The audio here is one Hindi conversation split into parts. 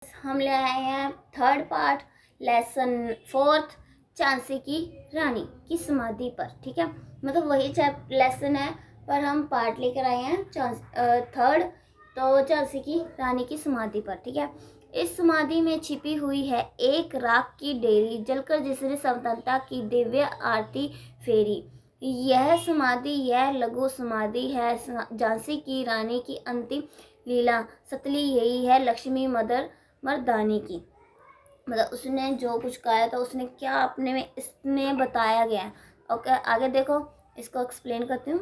हम ले आए हैं third part lesson fourth Jhansi की रानी की समाधि पर। ठीक है, मतलब वही लेसन है पर हम पार्ट लेकर आए हैं थर्ड, तो झांसी की रानी की समाधि पर। ठीक है, इस समाधि में छिपी हुई है एक राख की डेरी जलकर जिसने स्वतंत्रता की दिव्य आरती फेरी। यह समाधि, यह लघु समाधि है झांसी की रानी की अंतिम लीला सतली। यही है लक्ष्मी मर्दानी की। मतलब उसने जो कुछ कहा था उसने क्या अपने में इसमें बताया गया है। ओके, आगे देखो, इसको एक्सप्लेन करती हूँ।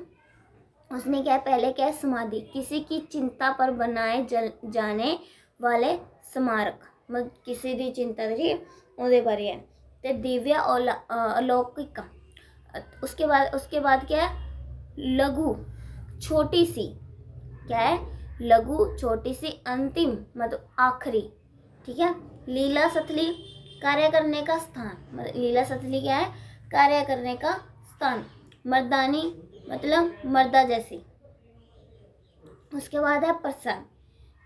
उसने क्या, पहले क्या, समाधि किसी की चिंता पर बनाए जाने वाले स्मारक, मतलब किसी की चिंता थी ਉਹਦੇ बारे है। ते दिव्य अलौकिक। उसके बाद क्या है, लघु छोटी सी, क्या है, लघु छोटी सी, अंतिम मतलब आखिरी। ठीक है, लीला सतली कार्य करने का स्थान, मतलब लीला सतली क्या है, कार्य करने का स्थान। मर्दानी मतलब मर्दा जैसी। उसके बाद है प्रसंग।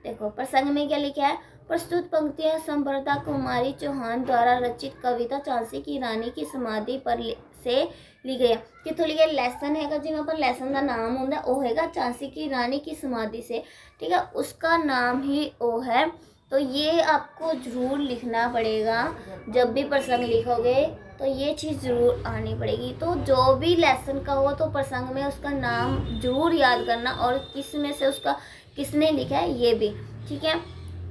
देखो प्रसंग में क्या लिखा है, प्रस्तुत पंक्तियां संप्रदा कुमारी चौहान द्वारा रचित कविता झांसी की रानी की समाधि पर से ली गई है। कितों लिखे लैसन है जिन्हों पर लैसन का नाम होंगे वो हैगा झांसी की रानी की समाधि से। ठीक है, उसका नाम ही वो है। तो ये आपको जरूर लिखना पड़ेगा, जब भी प्रसंग लिखोगे तो ये चीज़ जरूर आनी पड़ेगी। तो जो भी लेसन का हो तो प्रसंग में उसका नाम जरूर याद करना और किस में से उसका किसने लिखा है ये भी। ठीक है,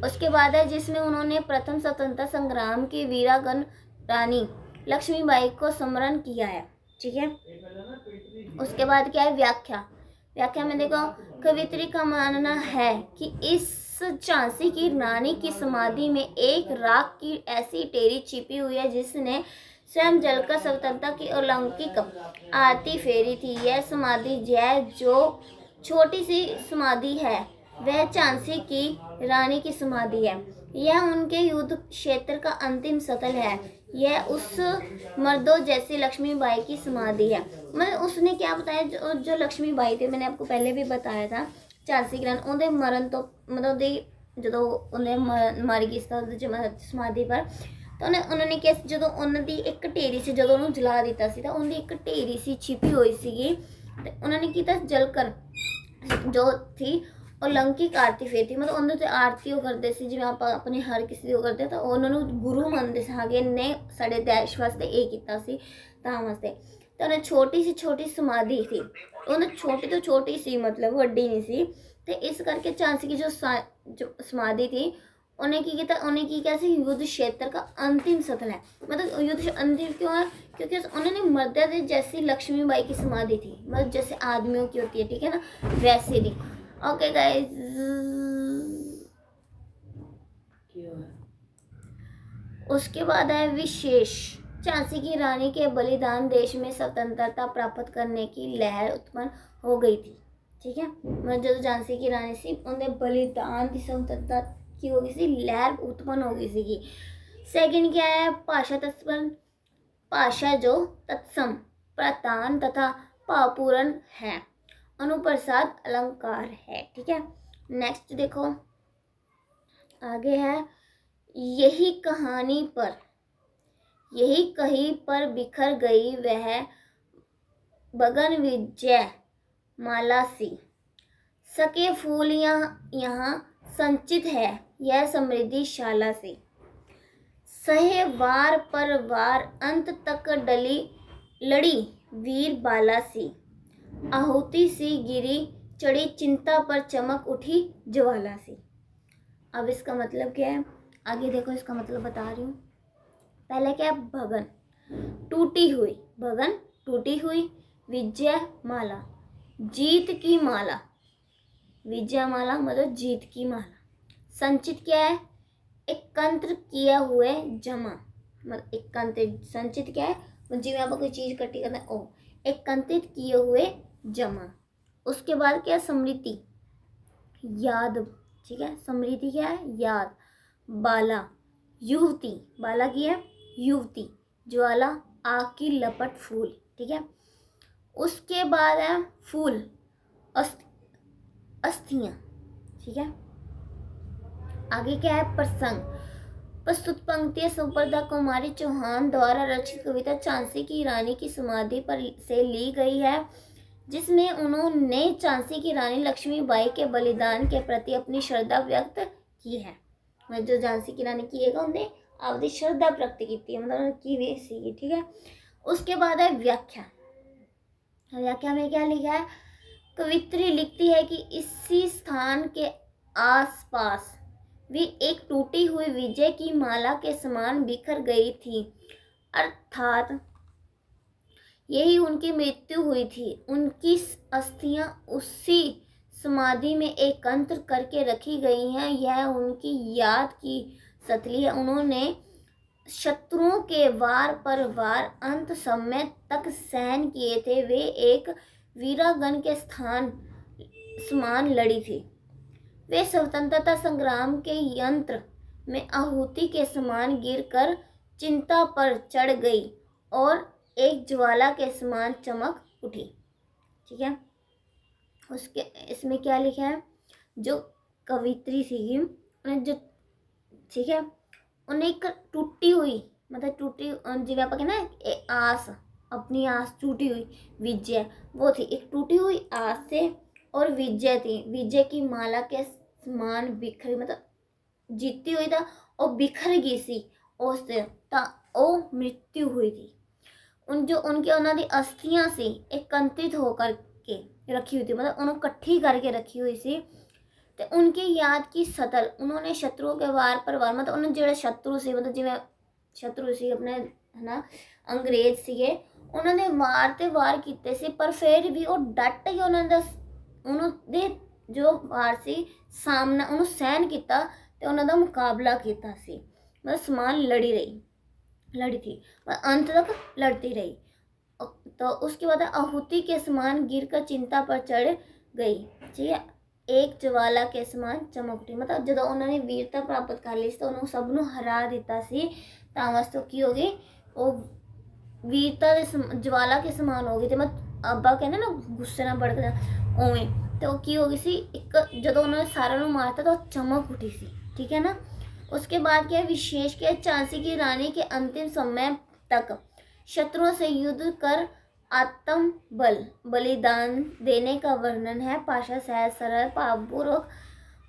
उसके बाद है जिसमें उन्होंने प्रथम स्वतंत्रता संग्राम की वीरांगना रानी लक्ष्मीबाई को स्मरण किया है। ठीक है, उसके बाद क्या है, व्याख्या। व्याख्या में देखो, कवित्री का मानना है कि इस झांसी की रानी की समाधि में एक राख की ऐसी टेरी छिपी हुई है जिसने स्वयं जलकर स्वतंत्रता की अलौकिक आरती फेरी थी। यह समाधि जो छोटी सी समाधि है वह झांसी की रानी की समाधि है। यह उनके युद्ध क्षेत्र का अंतिम स्थल है। यह उस मर्दों जैसी लक्ष्मीबाई की समाधि है। मतलब उसने क्या बताया, जो लक्ष्मीबाई थे, मैंने आपको पहले भी बताया था, झांसी की रानी उनके मरण तो मतलब जो उन्हें मारी गई समाधि पर, तो उन्होंने क्या, जो उन्होंने एक ढेरी से जो उन्होंने जला दिता सी तो उनकी एक ढेरी सी छिपी हुई सी, उन्होंने किया जलकर जो थी अलौकिक आरती फेरती, मतलब उन्होंने तो आरती करते सी जिवें आप अपने हर किसी को करते, तो उन्होंने गुरु मनते सी कि इन्हें साढ़े देश वास्ते ये किया सी तां वास्ते। तो उन्हें छोटी समाधि थी, उन्हें छोटी तो छोटी सी, मतलब वड्डी नहीं सी। तो इस करके झांसी की जो समाधि थी उन्हें की किया, उन्हें की क्या सी, युद्ध क्षेत्र का अंतिम स्थल है। मतलब युद्ध अंतिम क्यों है, क्योंकि उन्होंने मर्दा जैसी लक्ष्मीबाई की समाधि थी, मतलब जैसे आदमियों की होती है, ठीक है ना, वैसे थी। ओके गाइस, उसके बाद है विशेष। झांसी की रानी के बलिदान देश में स्वतंत्रता प्राप्त करने की लहर उत्पन्न हो गई थी। ठीक है, मतलब जो झांसी की रानी सी उन्हें बलिदान की स्वतंत्रता की हो गई सी लहर उत्पन्न हो गई सी। सेकंड क्या है, भाषा तत्सम। भाषा जो तत्सम, प्रतान तथा भावपूर्ण है, अनुप्रसाद अलंकार है। ठीक है, नेक्स्ट देखो, आगे है, यही कहानी पर, यही कहीं पर बिखर गई वह बगन विजय माला सी, सके फूल यहाँ संचित है यह समृद्धि शाला से। सहे वार पर वार अंत तक लड़ी वीर बाला सी, आहुति सी गिरी चढ़ी चिंता पर चमक उठी ज्वाला सी। अब इसका मतलब क्या है, आगे देखो, इसका मतलब बता रही हूँ। पहले क्या है, भगन टूटी हुई, भगन टूटी हुई, विजय माला जीत की माला, विजय माला मतलब जीत की माला। संचित क्या है, एकत्र किए हुए जमा, मतलब एकत्रित, संचित क्या है, जिसमें आप कोई चीज इकट्ठी करना है, ओ एकत्रित किए हुए जमा। उसके बाद क्या है, स्मृति याद। ठीक है, स्मृति क्या है, याद। बाला युवती, बाला की है युवती, ज्वाला आग की लपट फूल। ठीक है, उसके बाद है फूल अस्थियां। ठीक है, आगे क्या है, प्रसंग। प्रस्तुत पंक्तियां सुप्रदा कुमारी चौहान द्वारा रचित कविता झांसी की रानी की समाधि पर से ली गई है, जिसमें उन्होंने झांसी की रानी लक्ष्मीबाई के बलिदान के प्रति अपनी श्रद्धा व्यक्त की है। मतलब जो झांसी की रानी की है उन्हें आपकी श्रद्धा व्यक्त की है, मतलब की हुई सी, ठीक है। उसके बाद है व्याख्या। व्याख्या में क्या लिखा है, कवित्री लिखती है कि इसी स्थान के आसपास भी एक टूटी हुई विजय की माला के समान बिखर गई थी, अर्थात यही उनकी मृत्यु हुई थी। उनकी अस्थियां उसी समाधि में एकत्र करके रखी गई हैं। यह उनकी याद की सतली है। उन्होंने शत्रुओं के वार पर वार अंत समय तक सहन किए थे। वे एक वीरागण के समान लड़ी थी। वे स्वतंत्रता संग्राम के यंत्र में आहुति के समान गिरकर चिंता पर चढ़ गई और एक ज्वाला के समान चमक उठी, ठीक है। उसके इसमें क्या लिखा है, जो कवित्री थी उन्हें जो, ठीक है, उन्हें एक टूटी हुई, मतलब टूटी जिन्हें आप कहना है आस, अपनी आस टूटी हुई विजय, वो थी एक टूटी हुई आस से, और विजय थी, विजय की माला के समान बिखरी, मतलब जीती हुई था और बिखर गई सी उससे ओ मृत्यु हुई थी। उनके उन्होंने अस्थियां सी एकत्रित होकर के रखी हुई थी, मतलब उन्होंने इकट्ठी करके रखी हुई सी। तो उनकी याद की सतल उन्होंने शत्रुओं के वार पर वार, मतलब उन्होंने जो शत्रु से, मतलब जिवें शत्रु सी अपने, है ना, अंग्रेज सीगे, उन्होंने वार वार किए सी, पर फिर भी वो डट के उन्होंने जो वार सी सामना उन्होंने सहन किया ते उन्होंने मुकाबला किया सी, मतलब समान लड़ी थी, अंत तक लड़ती रही। तो उसके बाद आहुति के समान गिरकर चिंता पर चढ़ गई, ठीक है, एक ज्वाला के समान चमक उठी, मतलब जो उन्होंने वीरता प्राप्त कर ली तो उन्होंने सबनों हरा दिता सी, तां वास्ते की हो गई वो वीरता के ज्वाला के समान हो गई। तो मतलब अब्बा कहने ना गुस्से ना बढ़ गया उवें, तो की हो गई सी एक, जो उन्होंने सारा मारता तो चमक उठी सी, ठीक है ना। उसके बाद क्या विशेष क्या, झांसी की रानी के अंतिम समय तक शत्रुओं से युद्ध कर आत्म बलिदान देने का वर्णन है। भाषा सहज सरल भावपूर्वक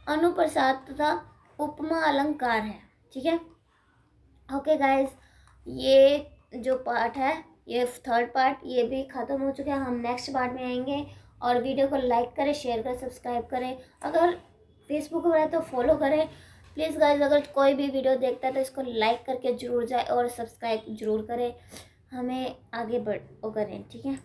अनुप्रसाद तथा उपमा अलंकार है, ठीक है। ओके गाइस, ये जो पार्ट है, ये थर्ड पार्ट, ये भी ख़त्म हो चुका है। हम नेक्स्ट पार्ट में आएंगे, और वीडियो को लाइक करें, शेयर करें, सब्सक्राइब करें। अगर फेसबुक पर है तो फॉलो करें प्लीज़ गाइस। अगर कोई भी वीडियो देखता है तो इसको लाइक करके ज़रूर जाए और सब्सक्राइब ज़रूर करें, हमें आगे बढ़ करें, ठीक है।